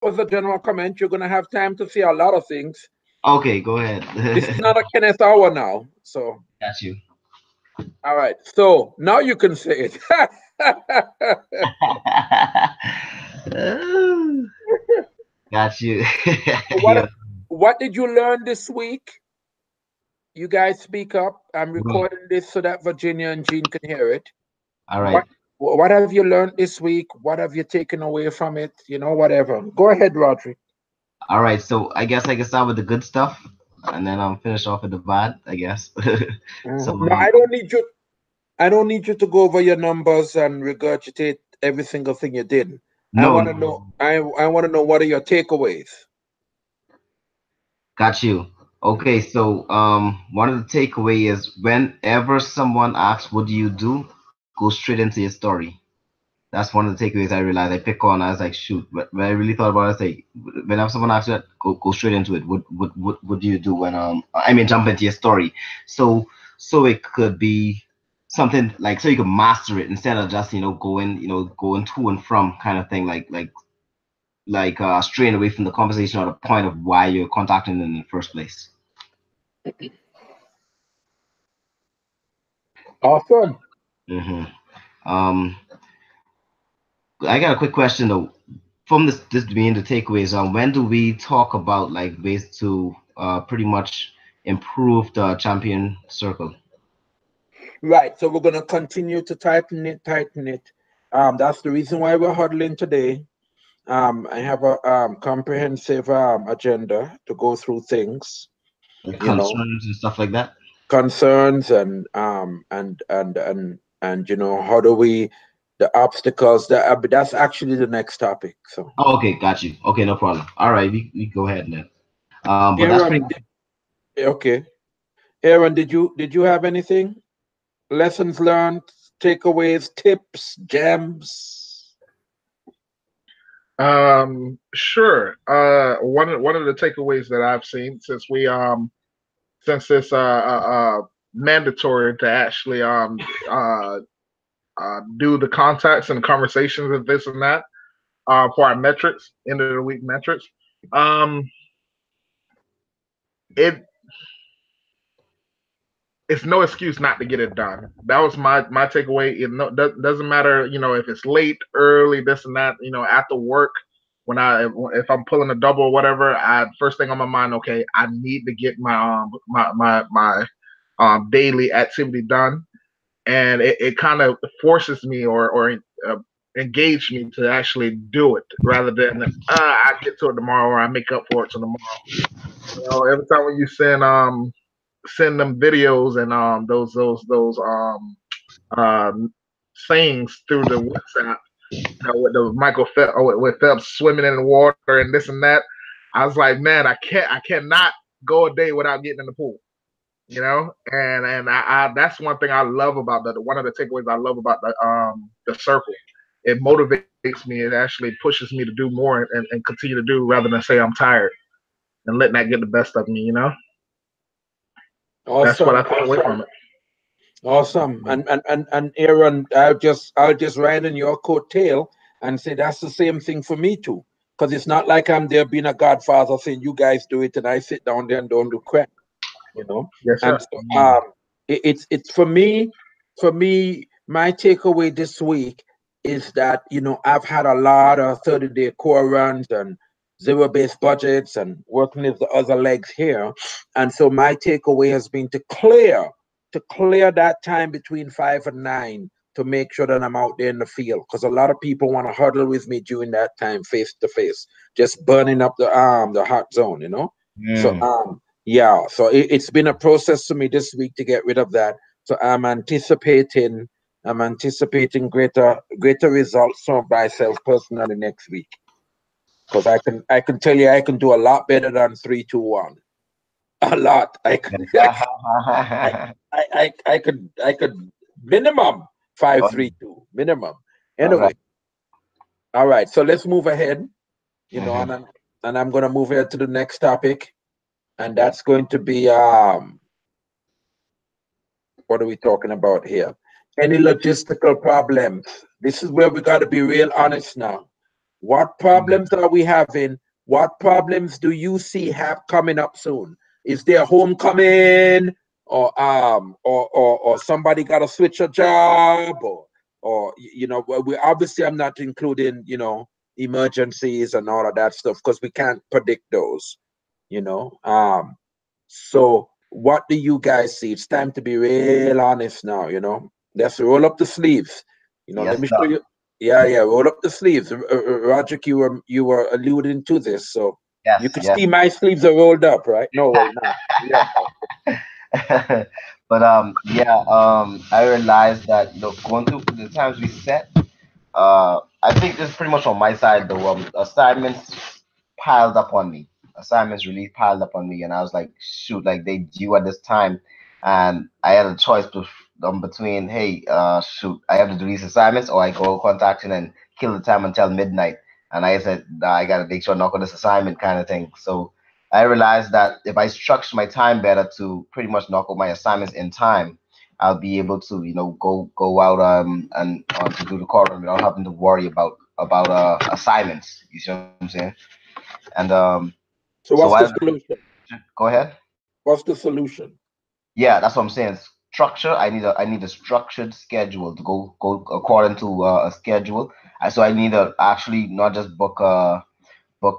was a general comment. You're going to have time to see a lot of things. Okay, go ahead. This is not a Kenneth hour now. So, Got you. all right. So now you can say it. Got you. what Yeah. What did you learn this week? You guys speak up. I'm Well, recording this so that Virginia and Jean can hear it. all right. What have you learned this week? What have you taken away from it? You know, whatever. Go ahead, Roderick. All right. So I guess I can start with the good stuff, and then I'll finish off with the bad, I guess. So No, I don't need you. I don't need you to go over your numbers and regurgitate every single thing you did. I no, want no, to know. I want to know what are your takeaways. got you. Okay, so one of the takeaway is whenever someone asks, "What do you do?" Go straight into your story. That's one of the takeaways I realized. I pick on. I was like, shoot. But when I really thought about it, I was like, whenever someone asks you that, go straight into it. What do you do when I mean jump into your story. So it could be something like so you can master it instead of just going to and from kind of thing like straying away from the conversation or the point of why you're contacting them in the first place. Awesome. hmm Um, I got a quick question though. From this being the takeaways, when do we talk about like ways to pretty much improve the champion circle? Right. So we're gonna continue to tighten it, tighten it. That's the reason why we're huddling today. I have a comprehensive agenda to go through things. Like You know, concerns and stuff like that? concerns and you know how do we the obstacles that's actually the next topic. So, Oh, okay, got you. Okay, no problem. All right, we go ahead then. But that's pretty Aaron, okay. Aaron, did you have anything? Lessons learned, takeaways, tips, gems. Sure. One of the takeaways that I've seen since it's mandatory to actually do the contacts and conversations and this and that for our metrics, end of the week metrics. Um, it it's no excuse not to get it done. That was my takeaway. Doesn't matter, if it's late, early, this and that. After work, if I'm pulling a double or whatever, I first thing on my mind, okay, I need to get my daily activity done, and it kind of forces me or engage me to actually do it rather than I get to it tomorrow or I make up for it tomorrow. Every time when you send them videos and those sayings through the WhatsApp, with the Michael Phelps, with Phelps swimming in the water and this and that. I was like, man, I cannot go a day without getting in the pool. And that's one thing I love about one of the takeaways I love about the circle. It motivates me. It actually pushes me to do more and continue to do rather than say I'm tired and letting that get the best of me. That's what I Awesome, took away from it. awesome. And Aaron, I'll just ride in your coattail and say that's the same thing for me too. Because it's not like I'm there being a godfather saying you guys do it and I sit down there and don't do crap. You know. Yes, And sir. so it's for me my takeaway this week is that I've had a lot of 30-day core runs and zero based budgets and working with the other legs here, and so my takeaway has been to clear that time between 5 and 9 to make sure that I'm out there in the field, because a lot of people want to huddle with me during that time face to face, just burning up the hot zone. So Mm. yeah, so it's been a process for me this week to get rid of that. So I'm anticipating greater results from myself personally next week, because I can tell you I can do a lot better than 3, 2, 1. A lot. I could I could minimum five, All three, two minimum. right. Anyway, all right. So let's move ahead. And Mhm. I'm gonna move ahead to the next topic, and that's going to be what are we talking about here? Any logistical problems? This is where we got to be real honest now. What problems are we having? What problems do you see have coming up soon? Is there homecoming, or somebody got to switch a job, or you know, we obviously I'm not including, you know, emergencies and all of that stuff because we can't predict those, you know. So what do you guys see? It's time to be real honest now, you know. Let's roll up the sleeves. You know, let Yes, me show sir. you. Yeah, yeah, roll up the sleeves. Roderick, you were alluding to this, so you Yes, could yes. see my sleeves are rolled up, right? No way, no. Yeah. But yeah, I realized that, you know, going through the times we set, I think this is pretty much on my side though. Assignments piled up on me. Assignments really piled up on me, and I was like, shoot, like they due at this time, and I had a choice between, hey, shoot, I have to do these assignments, or I go contacting and kill the time until midnight. And I said, nah, I gotta make sure I knock on this assignment kind of thing. So I realized that if I structure my time better to pretty much knock out my assignments in time, I'll be able to, you know, go out and to do the core without having to worry about assignments. You see what I'm saying? And So so what's I the solution? go ahead. What's the solution? Yeah, that's what I'm saying. Structure. I need a structured schedule to go according to a schedule. So I need to actually not just book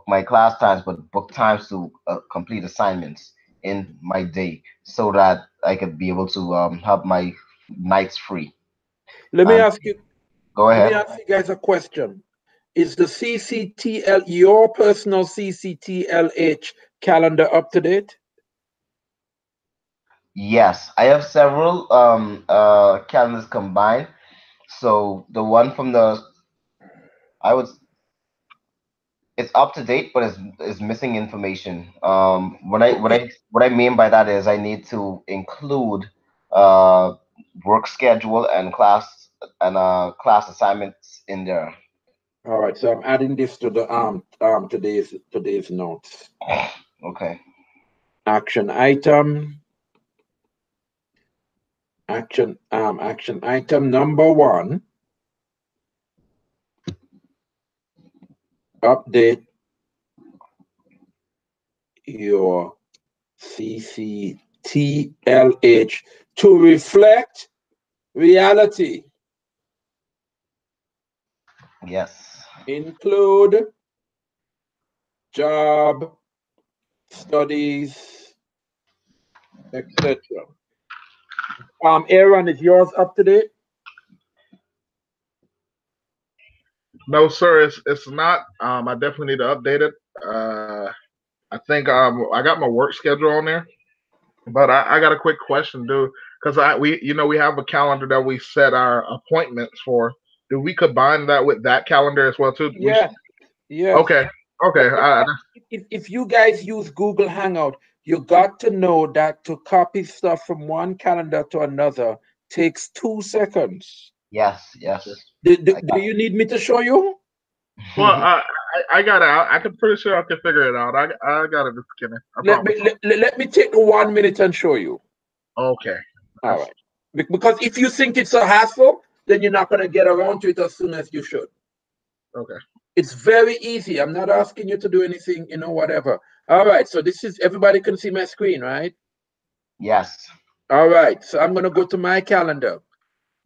my class times, but book times to complete assignments in my day, so that I could be able to have my nights free. Let me And ask you. go Let me ahead. ask you guys a question. Is the CCTL, your personal CCTLH calendar, up to date? Yes, I have several calendars combined. So the one from the I would it's up to date, but it's missing information. Okay. What I mean by that is I need to include uh work schedule and class assignments in there. All right. So I'm adding this to the today's notes. Okay. Action item. Action item number one. Update your CCTLH to reflect reality. Yes. Include job, studies, etc. Aaron, is yours up to date? No, sir, it's not. I definitely need to update it. I think I got my work schedule on there, but I got a quick question, dude. Because we have a calendar that we set our appointments for. Do we combine that with that calendar as well too? Yes, yes. Okay, okay. But if you guys use Google Hangout, you got to know that to copy stuff from one calendar to another takes 2 seconds. Yes. Yes. Do you need me to show you? Well, got I got it. I can pretty sure I can figure it out. I got it, Mr. Kenny. I Let me promise. let me take the 1 minute and show you. Okay. All right. Because if you think it's a hassle, then you're not going to get around to it as soon as you should. Okay. It's very easy. I'm not asking you to do anything, you know, whatever. All right. So this is, everybody can see my screen, right? Yes. All right. So I'm going to go to my calendar.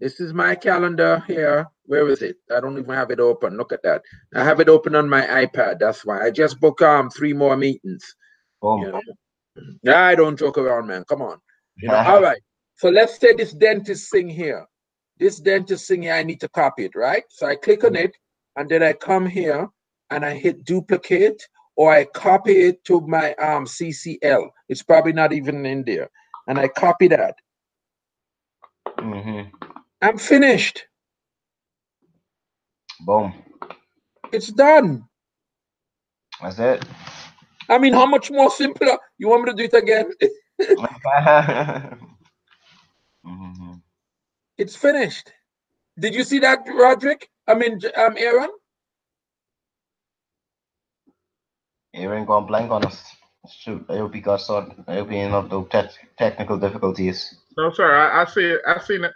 This is my calendar here. Where is it? I don't even have it open. Look at that. I have it open on my iPad. That's why I just booked 3 more meetings. Boom. You know, I don't joke around, man. Come on. You know, all right. So let's say this dentist thing here. This dentist thing here, I need to copy it, right? So I click on it, and then I come here and I hit duplicate, or I copy it to my CCL. It's probably not even in there. And I copy that. hmm I'm finished. Boom. It's done. That's it. I mean, how much more simpler? You want me to do it again? hmm It's finished. Did you see that, Roderick? I mean, Aaron? Aaron gone blank on us. Shoot, I hope he got sorted. I hope he didn't have no technical difficulties. No, sir. I see it. I seen it.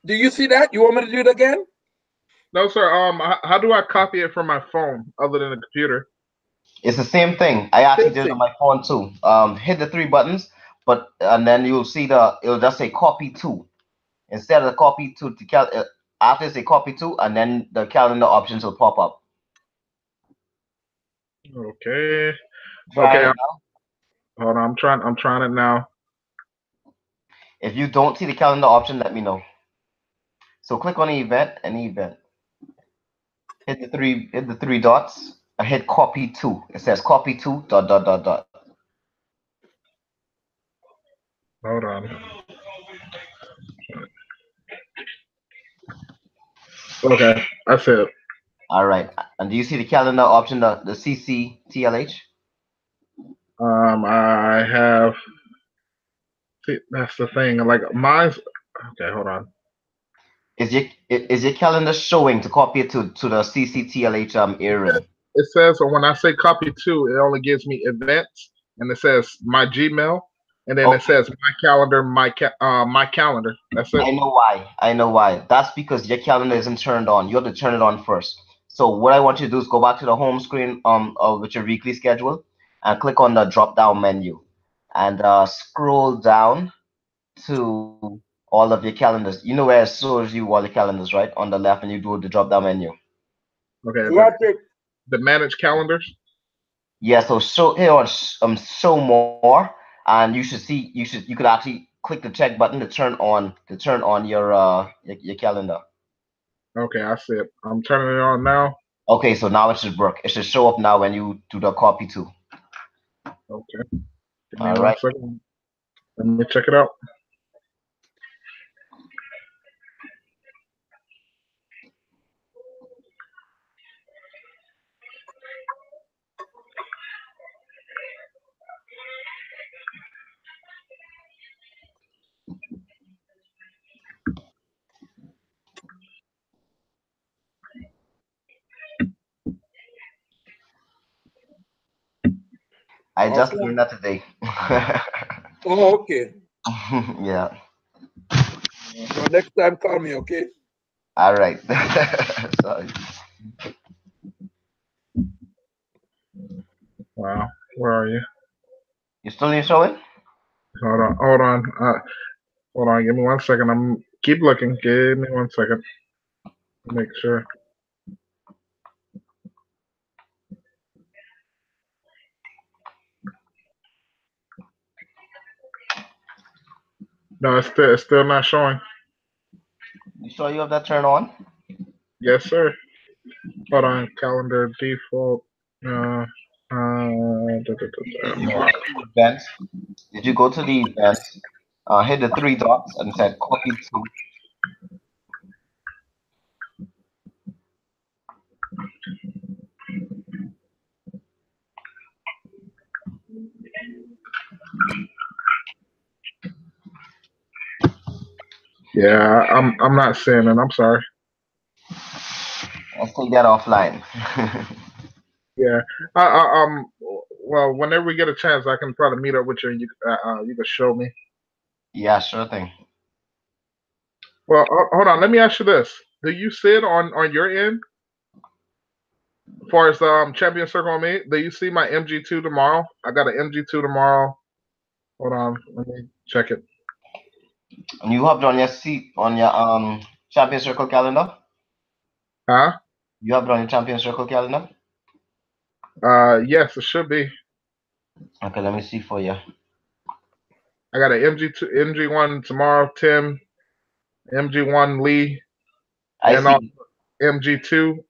Do you see that? You want me to do it again? No, sir. How do I copy it from my phone other than the computer? It's the same thing. I actually Same did it on thing. my phone too. Hit the 3 buttons, but and then you'll see it'll just say copy to. Instead of the copy to after it say copy to, and then the calendar options will pop up. Okay. Try Okay. it now. Hold on. I'm trying it now. If you don't see the calendar option, let me know. So click on the event, any event. Hit the three dots. And hit copy to. It says copy to dot dot dot dot. Hold on. Okay, that's it. All right. And do you see the calendar option, the CC TLH? I have. See, that's the thing. Like mine's. Okay, hold on. Is your calendar showing to copy it to the CCTLH area? It says, so when I say copy to, it only gives me events, and it says my Gmail, and then it Okay, says my calendar, my calendar. That's it. I know why. I know why. That's because your calendar isn't turned on. You have to turn it on first. So what I want you to do is go back to the home screen with your weekly schedule and click on the drop down menu and scroll down to all of your calendars. You know where it shows you all the calendars, right? On the left, and you do the drop down menu. Okay, Got it. the manage calendars. Yeah, so show here on show more, and you could actually click the check button to turn on your calendar. Okay, I see it. I'm turning it on now. Okay, so now it should work. It should show up now when you do the copy too. Okay, give me All one right. second. Let me check it out. I just Okay. learned that today. Oh, okay. Yeah. So next time, call me, okay? All right. Sorry. Wow, where are you? You still need showing? Hold on. Give me one second. I'm keep looking. Give me one second. Make sure. No, it's still not showing. You sure you have that turned on? Yes, sir. Hold on. Calendar default. No. Events. Did you go to the events? Hit the 3 dots and said copy to. Yeah, I'm not seeing it. I'm sorry. Let's take that offline. Yeah. Well, whenever we get a chance, I can probably meet up with you, and you can show me. Yeah, sure thing. Well, hold on. Let me ask you this: do you see it on your end? As far as champion circle on me, do you see my MG2 tomorrow? I got an MG2 tomorrow. Hold on, let me check it. And you have it on your champion circle calendar? Huh? You have it on your champion circle calendar? Yes, it should be. Okay, let me see for you. I got an MG2, MG1 tomorrow, Tim, MG1 Lee, I and see MG2.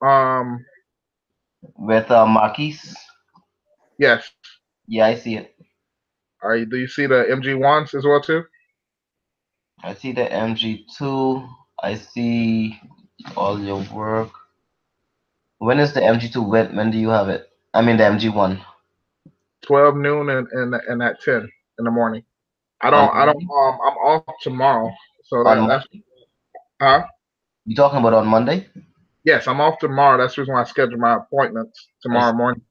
with Marquise. Yes. Yeah, I see it. All right. Do you see the MG1s as well too? I see the MG2. I see all your work. When is the MG2? When do you have it? I mean the MG1. 12 noon and at 10 in the morning. I On don't. Monday? I'm off tomorrow, so On that's. Monday? Huh? You talking about on Monday? Yes, I'm off tomorrow. That's the reason why I scheduled my appointments I tomorrow see. morning.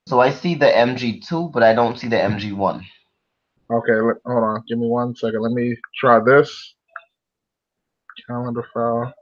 So I see the MG2, but I don't see the MG1. Okay, hold on. Give me one second. Let me try this calendar file.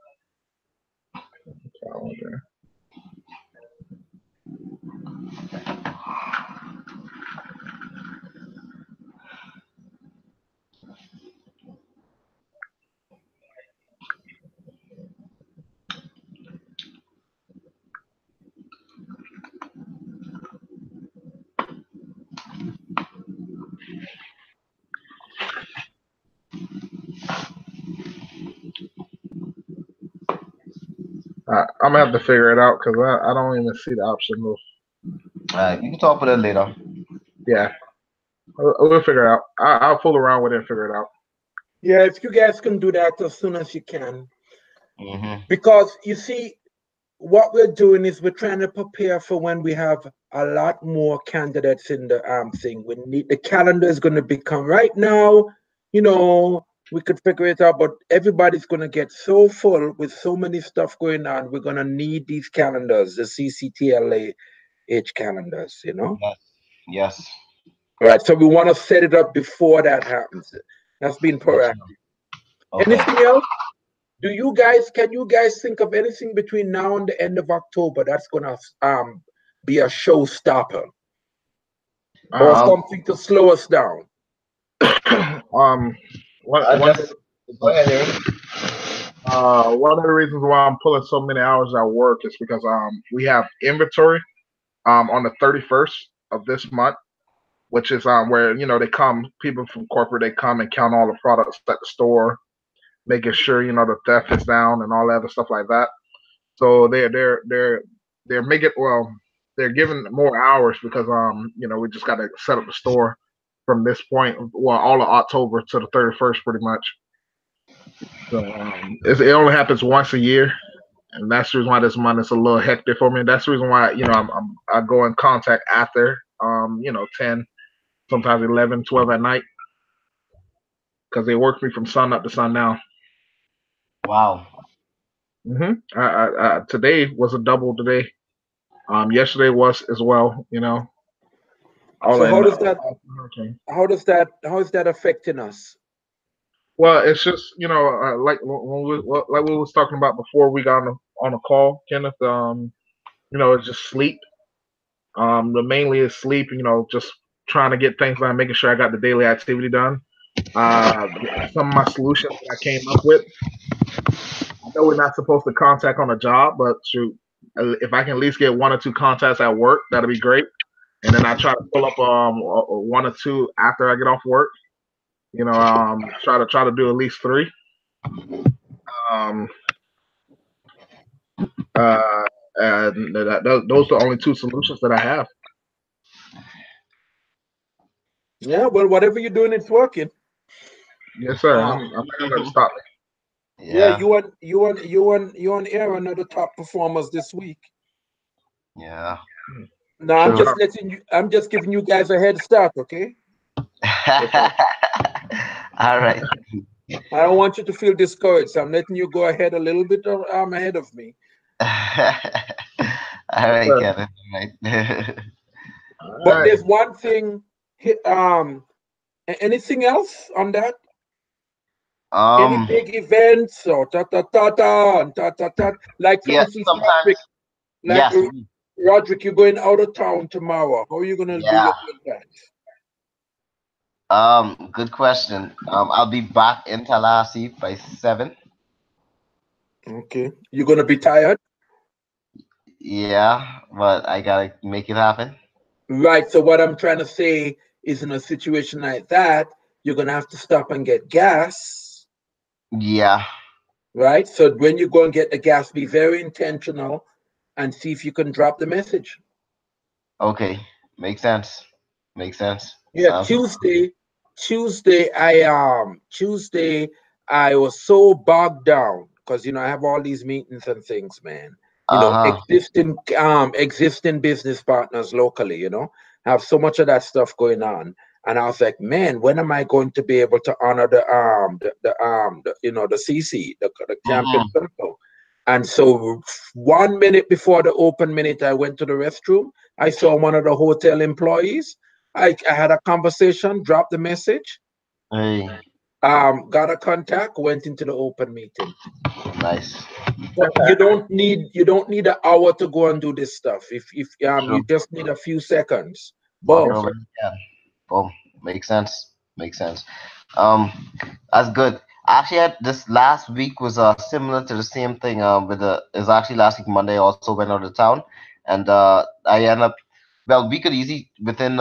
I'm gonna have to figure it out because I don't even see the option of. You can talk with it later. Yeah, we'll figure it out. I'll fool around with it and figure it out. Yeah, if you guys can do that as soon as you can. Because you see, what we're doing is we're trying to prepare for when we have a lot more candidates in the thing. We need the calendar is going to become right now, you know, we could figure it out, but everybody's going to get so full with so many stuff going on. We're going to need these calendars, the CCTLH calendars, you know? Yes. Right. So we want to set it up before that happens. That's being proactive. Okay. Anything else? Can you guys think of anything between now and the end of October that's gonna be a showstopper or something to slow us down? One of the reasons why I'm pulling so many hours at work is because we have inventory on the 31st of this month, which is where people from corporate, they come and count all the products at the store, making sure the theft is down and all that other stuff like that. So they're making they're giving more hours because we just got to set up the store from this point, all of October to the 31st pretty much. So it only happens once a year, and that's the reason why this month is a little hectic for me. That's the reason why I go in contact after 10, sometimes 11, 12 at night, because they work me from sun up to sundown. Wow. Today was a double today. Yesterday was as well. So how is that affecting us? Well, it's just like we was talking about before we got on a call, Kenneth. It's just sleep. The mainly is sleep. Just trying to get things done, making sure I got the daily activity done. Some of my solutions that I came up with. I know we're not supposed to contact on a job, but shoot, if I can at least get 1 or 2 contacts at work, that'll be great. And then I try to pull up 1 or 2 after I get off work. Try to do at least 3. And those are the only 2 solutions that I have. Yeah, well, whatever you're doing, it's working. Yes, sir. I'm not gonna stop it. Yeah, you on air under the top performers this week. Yeah. No, I'm just giving you guys a head start, okay? All right. I don't want you to feel discouraged. I'm letting you go ahead a little bit ahead of me. All right, Kevin. All right. But there's one thing. Anything else on that? Any big events or like for instance, Roderick, you're going out of town tomorrow. How are you gonna do your events? Good question. I'll be back in Tallahassee by 7. Okay. You're gonna be tired? Yeah, but I gotta make it happen. Right. So what I'm trying to say is, in a situation like that, you're gonna have to stop and get gas. Yeah. Right. So when you go and get the gas, be very intentional and see if you can drop the message. Okay. Makes sense. Makes sense. Yeah. Tuesday, I was so bogged down because I have all these meetings and things, man. Existing business partners locally, have so much of that stuff going on. And I was like, man, when am I going to be able to honor the CC, the champion circle? And so 1 minute before the open minute, I went to the restroom. I saw one of the hotel employees. I had a conversation, dropped the message. Hey. Got a contact, went into the open meeting. Nice. But you don't need an hour to go and do this stuff. If True. you just need a few seconds. Walk Boom. over. Yeah. Boom. Makes sense. Makes sense. Um, that's good. Actually, this last week was similar to the same thing. With the is actually last week Monday. I also went out of town, and I ended up. Well, we could easy within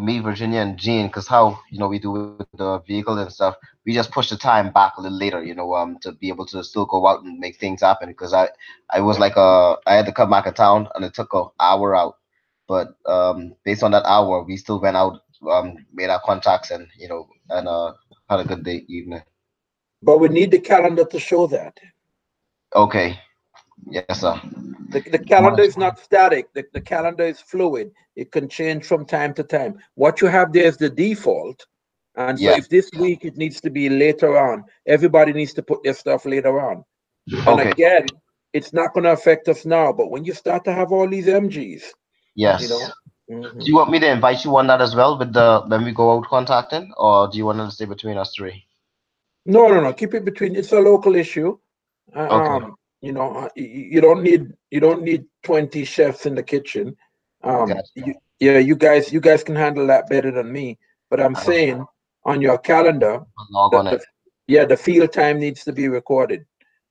me, Virginia, and Gene, because how we do with the vehicle and stuff. We just push the time back a little later, to be able to still go out and make things happen. Because I was like I had to come back to town, and it took an hour out. But based on that hour, we still went out, made our contacts, and had a good day evening. But we need the calendar to show that. Okay, yes, sir. The calendar is not static. The calendar is fluid. It can change from time to time. What you have there is the default. And so Yeah. if this week it needs to be later on, everybody needs to put their stuff later on. And Okay. again, it's not going to affect us now. But when you start to have all these MGs, Yes. you know. Do you want me to invite you on that as well with the when we go out contacting, or do you want to stay between us three? No. Keep it between. It's a local issue. Okay. You don't need 20 chefs in the kitchen. Gotcha. You guys can handle that better than me. But I'm saying on your calendar, Log on it. the field time needs to be recorded.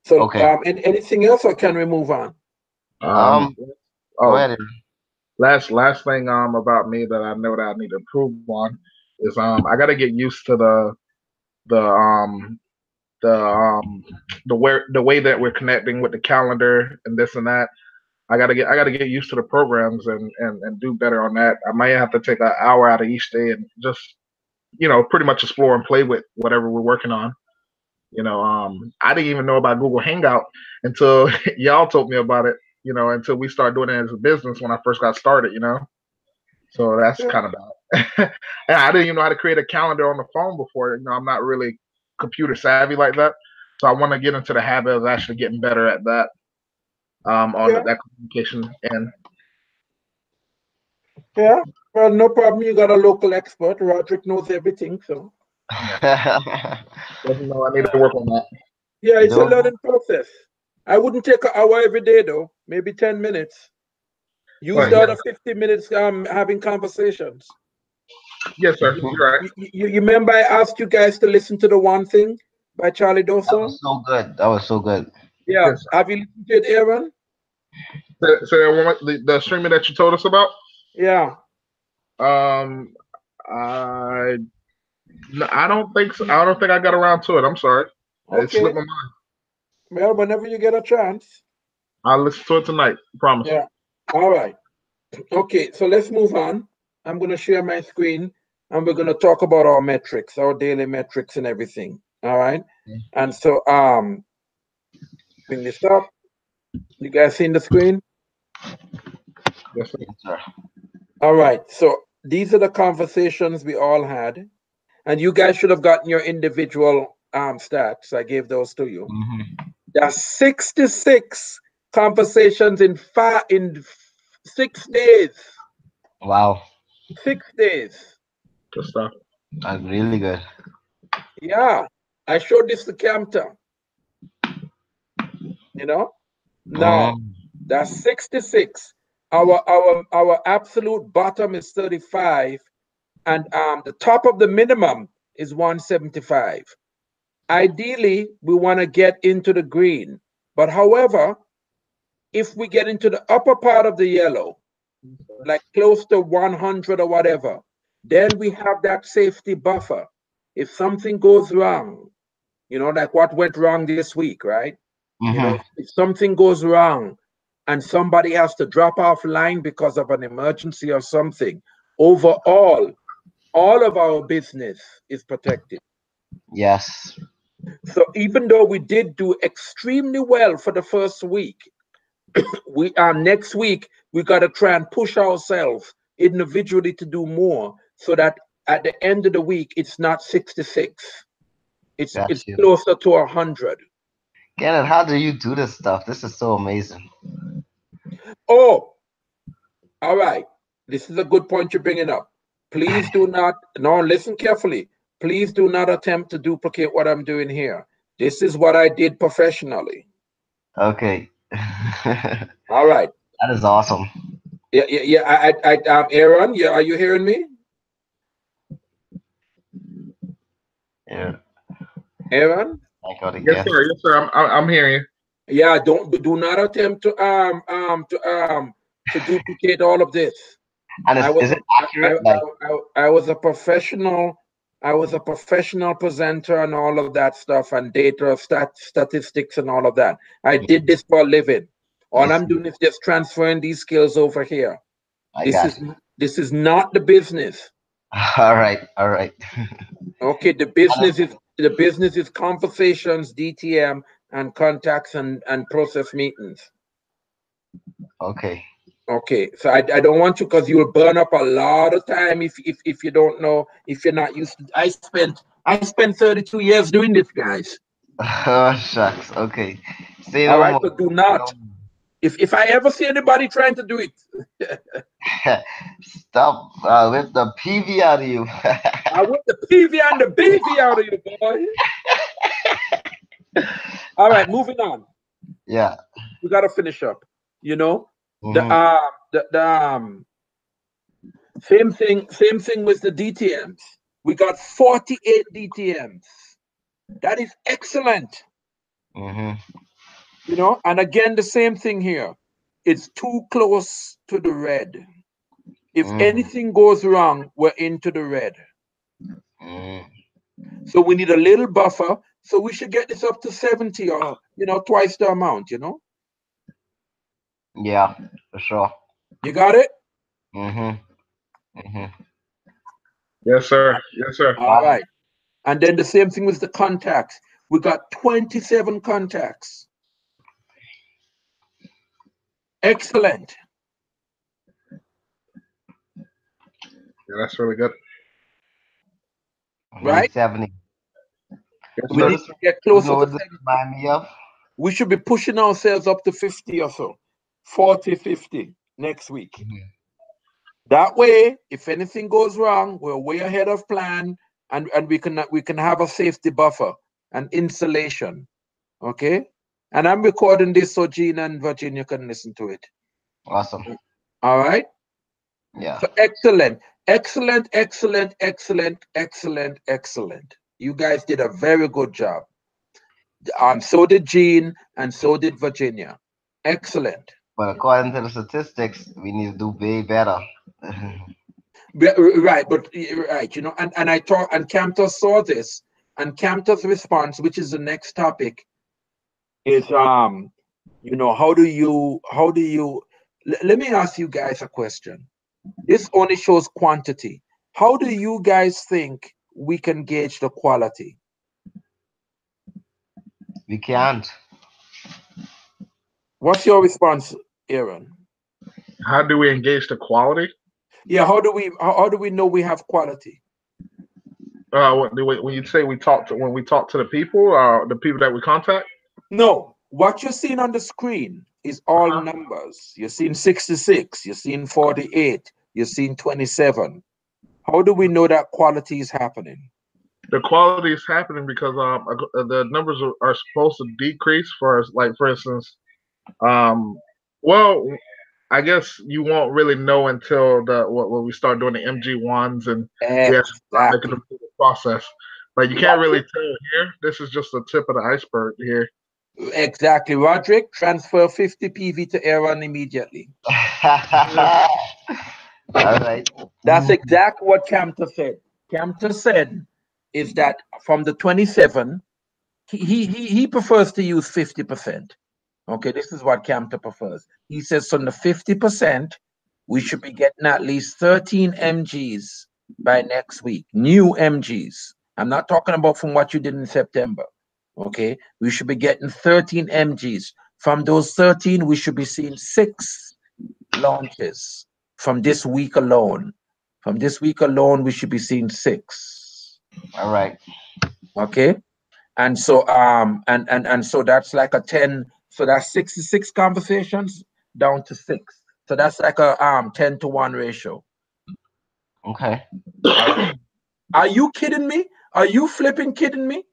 So Okay. and anything else, or can we move on? Go ahead. Last thing about me that I know that I need to improve on is I got to get used to the the way that we're connecting with the calendar and this and that. I gotta get used to the programs and do better on that. I might have to take an hour out of each day and just pretty much explore and play with whatever we're working on. I didn't even know about Google Hangout until y'all told me about it. Until we started doing it as a business when I first got started. So that's kind of bad. And I didn't even know how to create a calendar on the phone before. I'm not really computer savvy like that. So I want to get into the habit of actually getting better at that on that communication end. Yeah. Well, no problem. You got a local expert. Roderick knows everything. So Doesn't know I need to work on that. yeah, it's a learning process. I wouldn't take an hour every day though. Maybe 10 minutes. Use the other 50 minutes having conversations. Yes, sir. You're right. You remember I asked you guys to listen to The One Thing by Charlie That Dawson? was so good. That was so good. Yeah. Yes, Have you listened to it, Aaron? So the streaming that you told us about? Yeah. I don't think so. I don't think I got around to it. I'm sorry. It slipped my mind. Well, whenever you get a chance. I'll listen to it tonight. Promise. Yeah. All right. Okay, so let's move on. I'm going to share my screen and we're going to talk about our metrics, our daily metrics and everything. All right. And so bring this up. You guys seen the screen? Yes, sir. All right. So these are the conversations we all had. And you guys should have gotten your individual stats. I gave those to you. There are 66 conversations in 6 days. Wow. 6 days. Good stuff. That's really good. Yeah. I showed this to Campton. Now that's 66. Our absolute bottom is 35, and the top of the minimum is 175. Ideally, we want to get into the green, but however, if we get into the upper part of the yellow, like close to 100 or whatever, then we have that safety buffer. If something goes wrong, like what went wrong this week, right? If something goes wrong and somebody has to drop off line because of an emergency or something, overall, all of our business is protected. Yes. So even though we did do extremely well for the first week, we next week we got to try and push ourselves individually to do more, so that at the end of the week it's not 66. It's closer to 100. Kenneth, how do you do this stuff? This is so amazing. Oh, all right. This is a good point you're bringing up. Please do not, listen carefully. Please do not attempt to duplicate what I'm doing here. This is what I did professionally. Okay. All right. That is awesome. Yeah. Aaron, yeah, are you hearing me? Yeah. Aaron? I got a Yes, guess. sir. Yes, sir. I'm hearing you. Yeah, do not attempt to duplicate all of this. And I was is a, it accurate? Like, I was a professional. I was a professional presenter and all of that stuff and data statistics and all of that. I did this for a living. I All I'm see. doing is just transferring these skills over here. I This got is you. this is not the business. All right. All right. Okay, the business is conversations, DTM, and contacts and process meetings. Okay. Okay, so I don't want you because you'll burn up a lot of time if you don't know, if you're not used to. I spent 32 years doing this, guys. Oh, shucks. Okay. Say All no right, more. so do Say not. no If I ever see anybody trying to do it, more. Stop with the PV out of you. I whip the PV and the BV out of you, boy. All right, moving on. Yeah. We gotta finish up. You know, the Hmm. same thing with the DTMs. We got 48 DTMs. That is excellent. Hmm. And again, the same thing here. It's too close to the red. If Hmm. anything goes wrong, we're into the red. Hmm. So we need a little buffer. So we should get this up to 70 or, twice the amount. Yeah, for sure. You got it? Hmm. Hmm. Yes, sir. Yes, sir. All right. And then the same thing with the contacts. We got 27 contacts. Excellent. Yeah, that's really good. We need Right? 70. Yes, You We know sir. need this. to get You closer know to what this 70. remind me of? We should be pushing ourselves up to 50 or so. 40, 50 next week. Mhm. That way, if anything goes wrong, we're way ahead of plan, and we can have a safety buffer and insulation. Okay, and I'm recording this so Gina and Virginia can listen to it. Awesome. All right. Yeah. So excellent, excellent, excellent, excellent, excellent, excellent. You guys did a very good job. So did Jean, and so did Virginia. Excellent. But according to the statistics, we need to do way better. Right, but right, and I thought, and Camptos saw this, and Camptos' response, which is the next topic, is how do you let me ask you guys a question. This only shows quantity. How do you guys think we can gauge the quality? We can't. What's your response, Aaron? How do we engage the quality? Yeah, how do we know we have quality? When you say when we talk to the people that we contact. No, what you're seeing on the screen is all Uh-huh. numbers. You're seeing 66, you're seeing 48, you're seeing 27. How do we know that quality is happening? The quality is happening because the numbers are supposed to decrease for us. Like for instance, um, well, I guess you won't really know until when we start doing the MG1s and we actually start making Exactly. them through the process. But you can't really Roderick, tell here. This is just the tip of the iceberg here. exactly. Roderick, transfer 50 PV to Aaron immediately. Yeah. All right. That's Mhm. exactly what Camter said. Camter said is that from the 27, he prefers to use 50%. Okay, this is what Camter prefers. He says from the 50%, we should be getting at least 13 MGs by next week. New MGs. I'm not talking about from what you did in September. Okay, we should be getting 13 MGs. From those 13, we should be seeing 6 launches from this week alone. From this week alone, we should be seeing 6. All right. Okay, and so that's like a 10. So that's 66 conversations down to 6. So that's like a 10-to-1 ratio. Okay. All right. Are you kidding me? Are you flipping kidding me?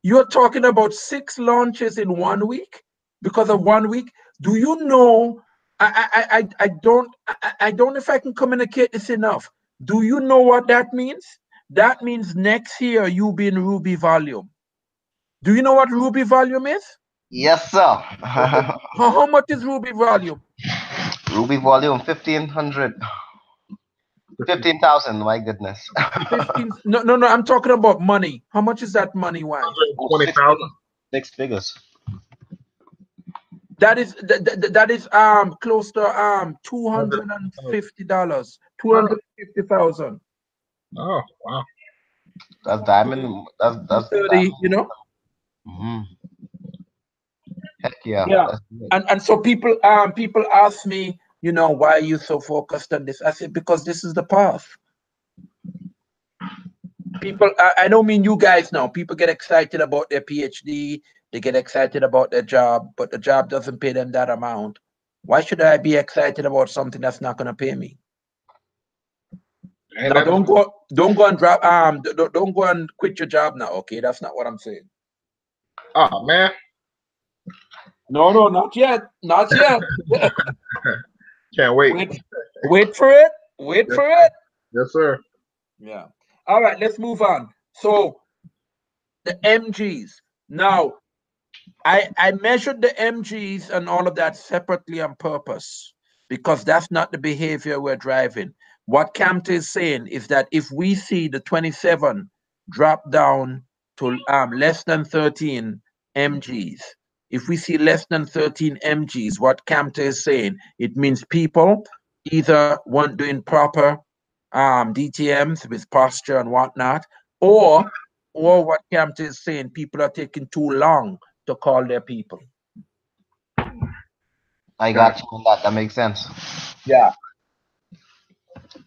You're talking about 6 launches in 1 week? because of 1 week. Do you know? I don't know if I can communicate this enough. Do you know what that means? That means next year you'll be in Ruby volume. Do you know what Ruby volume is? Yes, sir. How much is Ruby volume? Ruby volume 1500. 15,000, my goodness. 15. No. I'm talking about money. How much is that money wise? Oh, 120,000. 6 figures. That is close to $250. 250,000. Oh, wow. That's diamond. That's 30. diamond. You know. Hmm. Heck yeah. Yeah. That's good. And so people ask me, why are you so focused on this? I said, because this is the path. People, I don't mean you guys now. People get excited about their PhD, they get excited about their job, but the job doesn't pay them that amount. Why should I be excited about something that's not going to pay me? And Now, that's, don't go and drop don't go and quit your job now. Okay, that's not what I'm saying. oh man. No, not yet, not yet. Can't wait. Wait for it. Wait Yes, for it. yes, sir. Yeah. All right, let's move on. So the MGs. Now, I measured the MGs and all of that separately on purpose because that's not the behavior we're driving. What Camta is saying is that if we see the 27 drop down to less than 13 MGs, if we see less than 13 MGs, what Camta is saying, it means people either weren't doing proper DTMs with posture and whatnot, or what Camta is saying, people are taking too long to call their people. I got you on that. That makes sense. Yeah.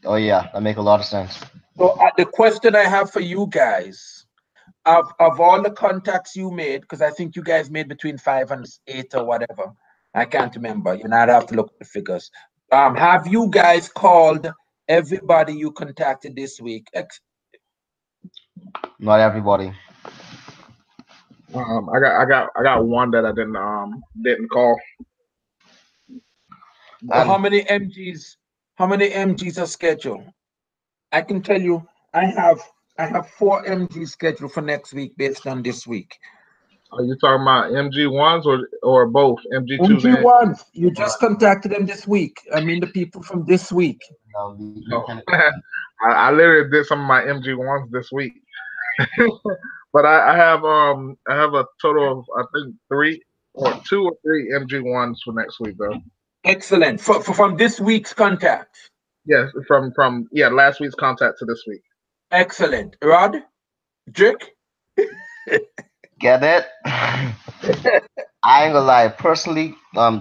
Oh yeah, that make a lot of sense. So the question I have for you guys, of all the contacts you made, because I think you guys made between 5 and 8 or whatever, I can't remember. I'd have to look at the figures. Have you guys called everybody you contacted this week? Not everybody. I got one that I didn't call. How And many MGs? How many MGs are scheduled? I can tell you, I have 4 MGs scheduled for next week based on this week. Are you talking about MG1s or both MG2s and MG1s, you just contacted them this week. I mean the people from this week. no? I literally did some of my MG1s this week, but I have a total of I think 2 or 3 MG1s for next week though. Excellent. From this week's contact. Yes, from last week's contact to this week. Excellent. Rod, Drake. get it? I ain't gonna lie. Personally,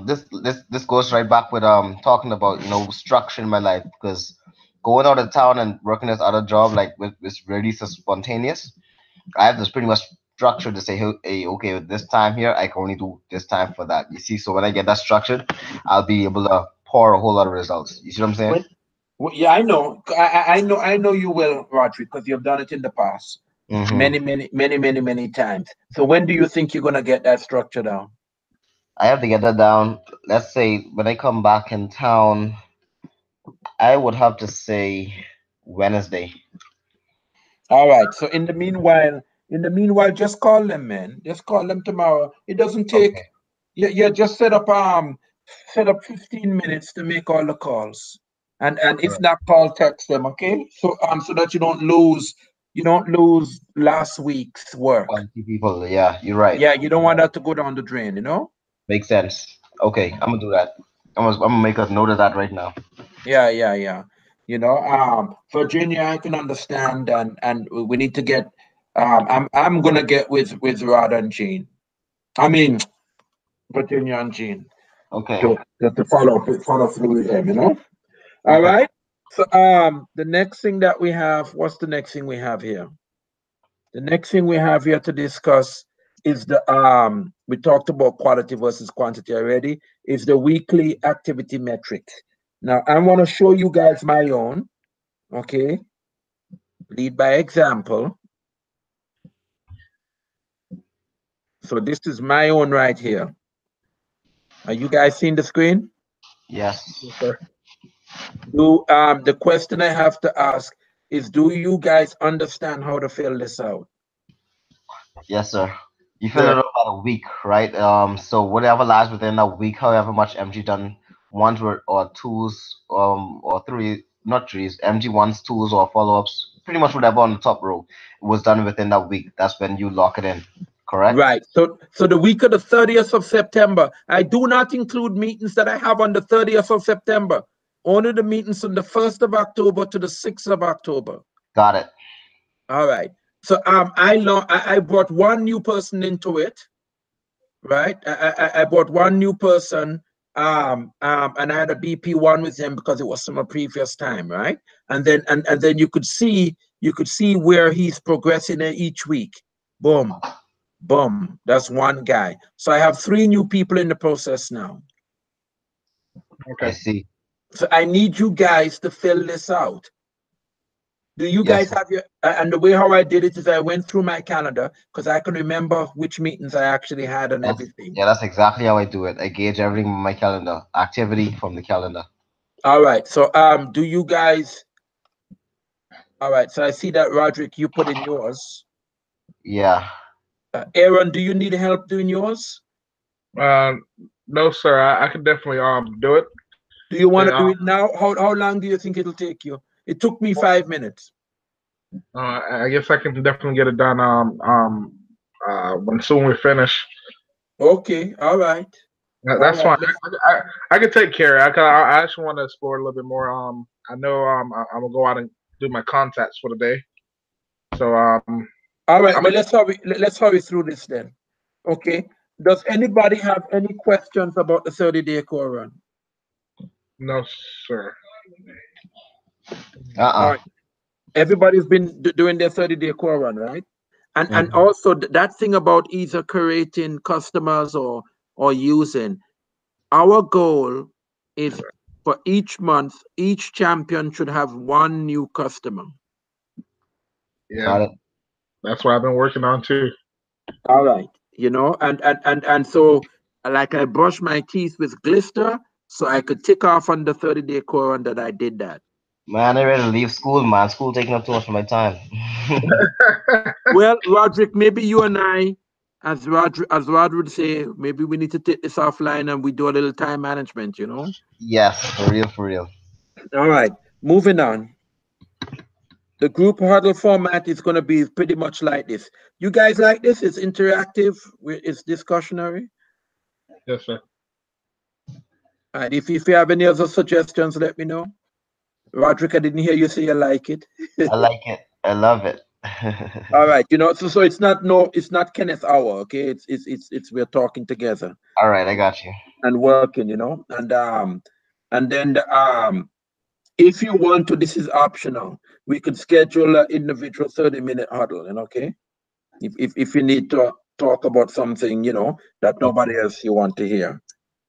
this goes right back with talking about structure in my life, because going out of town and working this other job like with really so spontaneous. I have this pretty much structure to say, hey, okay, with this time here, I can only do this time for that. You see, so when I get that structured, I'll be able to pour a whole lot of results. You see what I'm saying? Yeah, I know. I know you will, Roderick, because you've done it in the past. Mm-hmm. Many times. So when do you think you're gonna get that structure down? I have to get that down. Let's say when I come back in town, I would have to say Wednesday. All right. So in the meanwhile, just call them, man. Just call them tomorrow. It doesn't take. Okay. You just set up 15 minutes to make all the calls, and if Correct. not, call, text them. Okay. So that you don't lose last week's work. Quality people. Yeah, you're right. Yeah, you don't want that to go down the drain. Makes sense. Okay, I'm gonna do that. I'm gonna make a note of that right now. Yeah. Virginia, I can understand, and we need to get. I'm gonna get with Rod and Jean. I mean Virginia and Jean Okay. to follow through with him. All Okay. right. So the next thing that we have, what's the next thing we have here? The next thing we have here to discuss is we talked about quality versus quantity already, is the weekly activity metrics. Now I want to show you guys my own, okay? Lead by example. So this is my own right here. Are you guys seeing the screen? Yes. Yes, sir. Do the question I have to ask is, do you guys understand how to fill this out? Yes, sir. You fill Yeah. it up about a week, right? So whatever lies within a week, however much MG done, ones or twos, or three, not threes, MG ones, twos, or follow-ups, pretty much whatever on the top row was done within that week. That's when you lock it in, correct? Right. So the week of the 30th of September, I do not include meetings that I have on the 30th of September. Only the meetings from the 1st of October to the 6th of October. Got it. All right. So I brought one new person into it, right? I brought one new person, and I had a BP1 with him because it was from a previous time, right? And then you could see where he's progressing in each week. Boom, boom. That's one guy. So I have 3 new people in the process now. I Okay. see. So I need you guys to fill this out. Do you Yes, guys sir. have your, and the way how I did it is I went through my calendar because I can remember which meetings I actually had and everything. Yeah, that's exactly how I do it. I gauge everything with my calendar, activity from the calendar. All right. So do you guys, all right, so I see that Roderick, you put in yours. Yeah. Aaron, do you need help doing yours? No, sir. I can definitely do it. Do you want Say, to do it now? How long do you think it'll take you? It took me 5 minutes. I guess I can definitely get it done. When soon we finish. Okay. All right. All That's right. fine. I can take care of it. I actually want to explore a little bit more. I know I'm gonna go out and do my contacts for the day. So All right. I'm But let's hurry through this then. Okay. Does anybody have any questions about the 30-day core run? no, sir. All Uh-uh. right. Everybody's been doing their 30-day core run, right? And Mhm. also that thing about either creating customers or using, our goal is for each month, each champion should have 1 new customer. Yeah, Got it. that's what I've been working on too. All right. You know, and so like I brushed my teeth with Glister so I could tick off on the 30-day core run that I did that. Man, I ready to leave school, man. School taking up too much of my time. Well, Roderick, maybe you and I, as Rod would say, maybe we need to take this offline and we do a little time management, you know? Yes, for real, for real. All right, moving on. The group huddle format is going to be pretty much like this. You guys like this? It's interactive, it's discussionary. Yes, sir. All right, if you have any other suggestions, let me know. Roderick, I didn't hear you say you like it. I like it. I love it. All right, you know, so it's not, no, it's not Kenneth Hour, okay? It's we're talking together All right, I got you. and working, you know, and then if you want to, this is optional. We could schedule an individual 30-minute huddle, and okay, if you need to talk about something, you know, that nobody else you want to hear,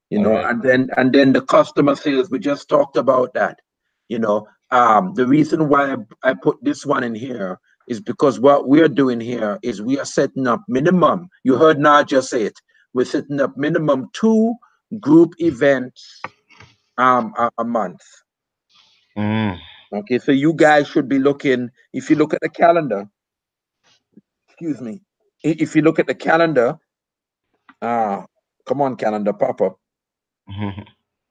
you know, Okay. and then the customer sales, we just talked about that, you know. The reason why I put this one in here is because what we're doing here is we are setting up minimum. You heard Naja say it. We're setting up minimum 2 group events a month. Mm. Okay, so you guys should be looking, if you look at the calendar, excuse me, if you look at the calendar, come on, calendar, pop up.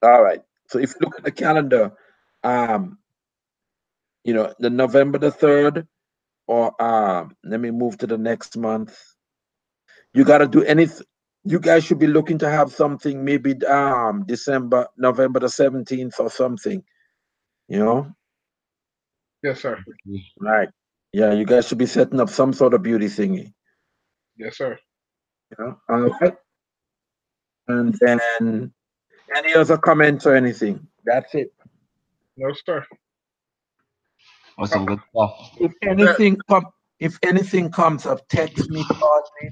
All right. So if you look at the calendar, um, you know, the November the 3rd, or let me move to the next month. You gotta do anything. You guys should be looking to have something maybe November the 17th or something, you know? Yes, sir. Right. Yeah, you guys should be setting up some sort of beauty thingy. Yes, sir. Yeah. All right. And then any other comments or anything? That's it. No, sir. That's some good stuff. If anything comes up, text me, call me,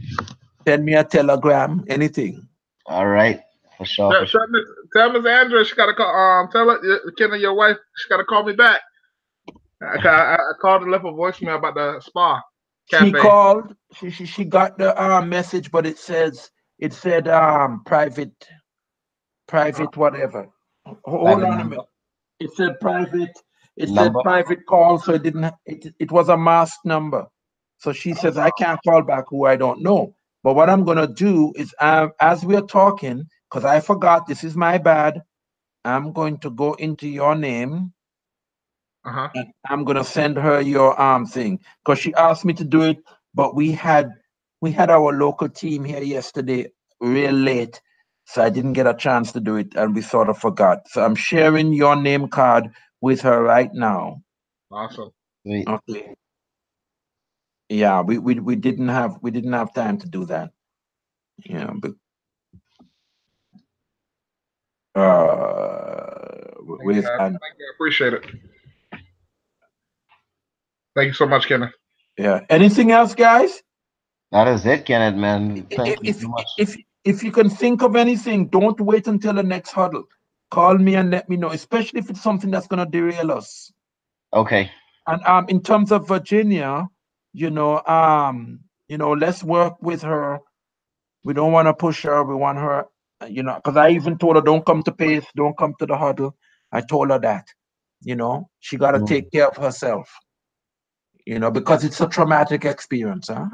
send me a telegram, anything. All right, for sure, for Tell, sure. tell, Miss, tell Miss Andrea she gotta call. Tell her, Kenna, your wife, she gotta call me back. I called and left a voicemail about the spa She cafe. called. She got the message, but it said private. private whatever. Hold Private on a number. minute. It said private. It said Number. private call, so it didn't. It was a masked number. So she says I can't call back who I don't know. But what I'm gonna do is, as we're talking, because I forgot, this is my bad. I'm going to go into your name. And I'm gonna send her your thing because she asked me to do it, but we had our local team here yesterday real late, so I didn't get a chance to do it, and we sort of forgot. So I'm sharing your name card with her right now. Awesome. Sweet. Okay. Yeah, we didn't have time to do that. Yeah, but with Thank you. I appreciate it. Thank you so much, Kenneth. yeah. Anything else, guys? That is it, Kenneth, man. Thank you If so much. if you can think of anything, don't wait until the next huddle. Call me and let me know, especially if it's something that's gonna derail us. Okay. And in terms of Virginia, let's work with her. We don't want to push her. We want her, because I even told her, don't come to Pace, don't come to the huddle. I told her that, she got to take care of herself, because it's a traumatic experience. Huh?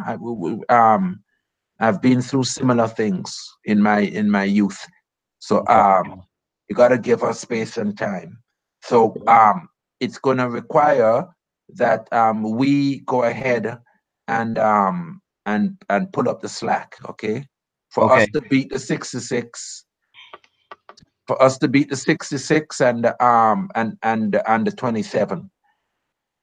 I've been through similar things in my youth. So you got to give her space and time. So it's going to require that we go ahead and pull up the slack, okay? For us to beat the 66, for us to beat the 66 and the 27.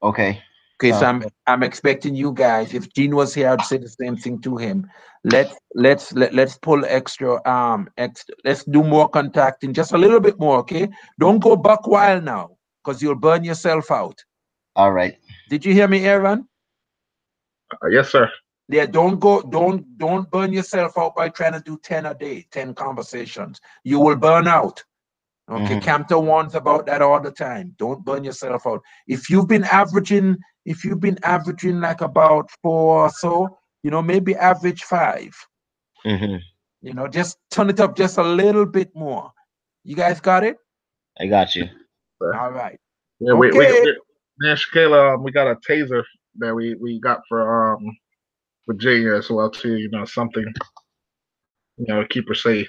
Okay. Okay, so I'm expecting you guys. If Gene was here, I'd say the same thing to him. Let's pull extra let's do more contacting, just a little bit more, okay? Don't go buck wild now, because you'll burn yourself out. All right. Did you hear me, Aaron? Yes, sir. Yeah, don't burn yourself out by trying to do 10 a day, 10 conversations. You will burn out. Okay, Camter warns about that all the time. Don't burn yourself out. If you've been averaging like about 4 or so, maybe average 5. Just turn it up just a little bit more. You guys got it? I got you. All right. Yeah, okay. Man, Shakayla, we got a taser that we got for Virginia as well too. Something to keep her safe.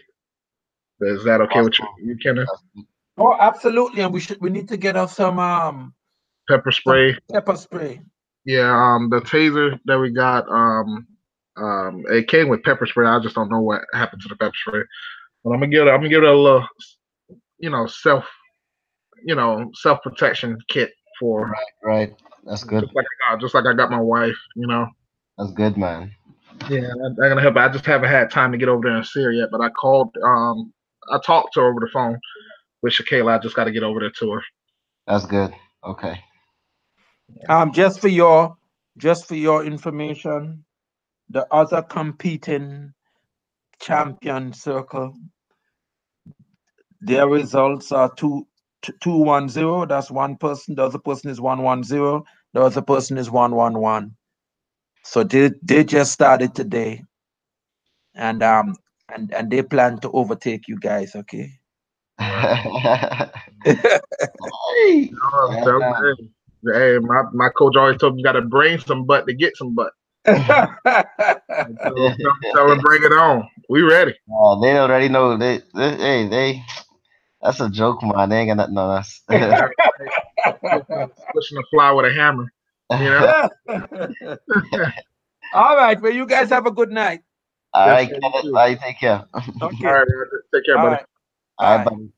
Is that okay with you, Kenneth? Oh, absolutely. And we need to get us some pepper spray. Pepper spray. Yeah, the taser that we got, it came with pepper spray. I just don't know what happened to the pepper spray. But I'm gonna give it a little, self protection kit for. Right. That's good. Just like I got my wife. That's good, man. Yeah, that's gonna help. I just haven't had time to get over there and see her yet. But I called. I talked to her over the phone with Shakayla. I just got to get over there to her. That's good. Okay. Just for your information, the other competing champion circle, their results are 210. That's one person. The other person is 110. The other person is 111. So they just started today, and they plan to overtake you guys. Okay. Hey, my coach always told me you got to bring some butt to get some butt. Tell her bring it on. We ready. They already know. They. That's a joke, man. They ain't got nothing on us. Pushing the fly with a hammer. All right. Well, you guys have a good night. All right, Kenneth. Bye. Take care. Okay. All right, take care, buddy. All right. Bye. Buddy.